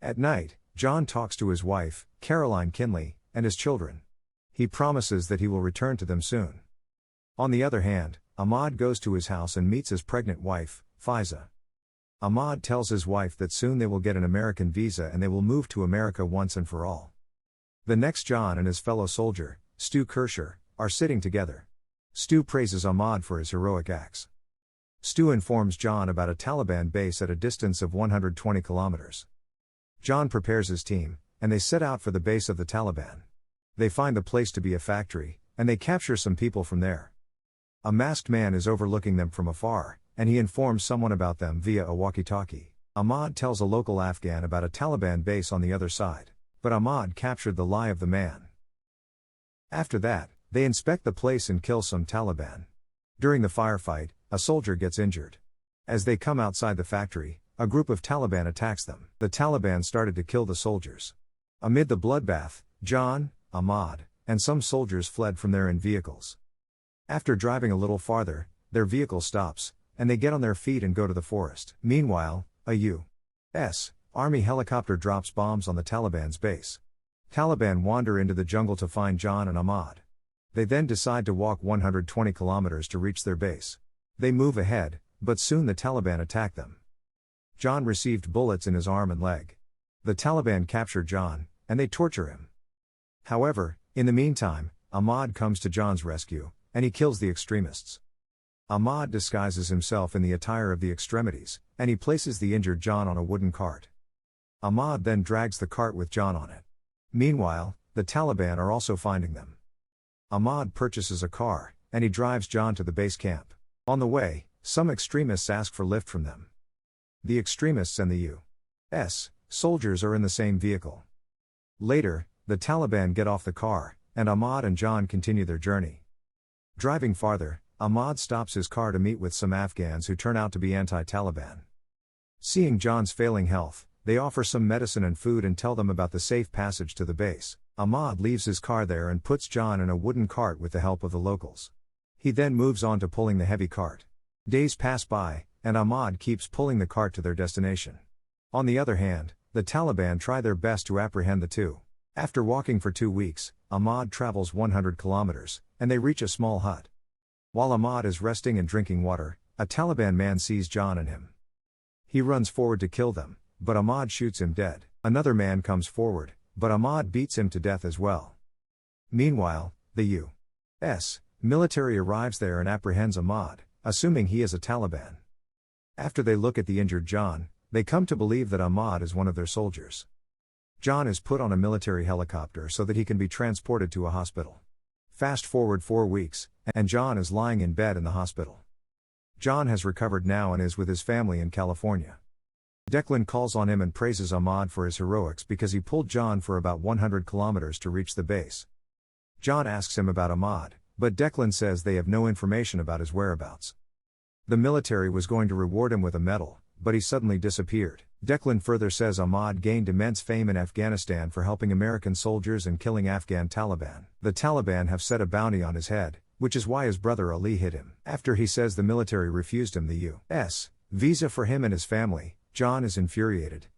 At night, John talks to his wife, Caroline Kinley, and his children. He promises that he will return to them soon. On the other hand, Ahmad goes to his house and meets his pregnant wife, Faiza. Ahmad tells his wife that soon they will get an American visa and they will move to America once and for all. The next John and his fellow soldier, Stu Kersher, are sitting together. Stu praises Ahmad for his heroic acts. Stu informs John about a Taliban base at a distance of 120 kilometers. John prepares his team, and they set out for the base of the Taliban. They find the place to be a factory, and they capture some people from there. A masked man is overlooking them from afar, and he informs someone about them via a walkie-talkie. Ahmad tells a local Afghan about a Taliban base on the other side, but Ahmad captured the lie of the man. After that, they inspect the place and kill some Taliban. During the firefight, a soldier gets injured. As they come outside the factory, a group of Taliban attacks them. The Taliban started to kill the soldiers. Amid the bloodbath, John, Ahmad, and some soldiers fled from there in vehicles. After driving a little farther, their vehicle stops, and they get on their feet and go to the forest. Meanwhile, a U.S. Army helicopter drops bombs on the Taliban's base. Taliban wander into the jungle to find John and Ahmad. They then decide to walk 120 kilometers to reach their base. They move ahead, but soon the Taliban attack them. John received bullets in his arm and leg. The Taliban capture John, and they torture him. However, in the meantime, Ahmad comes to John's rescue, and he kills the extremists. Ahmad disguises himself in the attire of the extremities, and he places the injured John on a wooden cart. Ahmad then drags the cart with John on it. Meanwhile, the Taliban are also finding them. Ahmad purchases a car, and he drives John to the base camp. On the way, some extremists ask for lift from them. The extremists and the U.S. soldiers are in the same vehicle. Later, the Taliban get off the car, and Ahmad and John continue their journey. Driving farther, Ahmad stops his car to meet with some Afghans who turn out to be anti-Taliban. Seeing John's failing health, they offer some medicine and food and tell them about the safe passage to the base. Ahmad leaves his car there and puts John in a wooden cart with the help of the locals. He then moves on to pulling the heavy cart. Days pass by, and Ahmad keeps pulling the cart to their destination. On the other hand, the Taliban try their best to apprehend the two. After walking for 2 weeks, Ahmad travels 100 kilometers, and they reach a small hut. While Ahmad is resting and drinking water, a Taliban man sees John and him. He runs forward to kill them, but Ahmad shoots him dead. Another man comes forward, but Ahmad beats him to death as well. Meanwhile, the U.S. military arrives there and apprehends Ahmad, assuming he is a Taliban. After they look at the injured John, they come to believe that Ahmad is one of their soldiers. John is put on a military helicopter so that he can be transported to a hospital. Fast forward 4 weeks, and John is lying in bed in the hospital. John has recovered now and is with his family in California. Declan calls on him and praises Ahmad for his heroics because he pulled John for about 100 kilometers to reach the base. John asks him about Ahmad, but Declan says they have no information about his whereabouts. The military was going to reward him with a medal, but he suddenly disappeared. Declan further says Ahmad gained immense fame in Afghanistan for helping American soldiers and killing Afghan Taliban. The Taliban have set a bounty on his head, which is why his brother Ali hit him. After he says the military refused him the U.S. visa for him and his family, John is infuriated,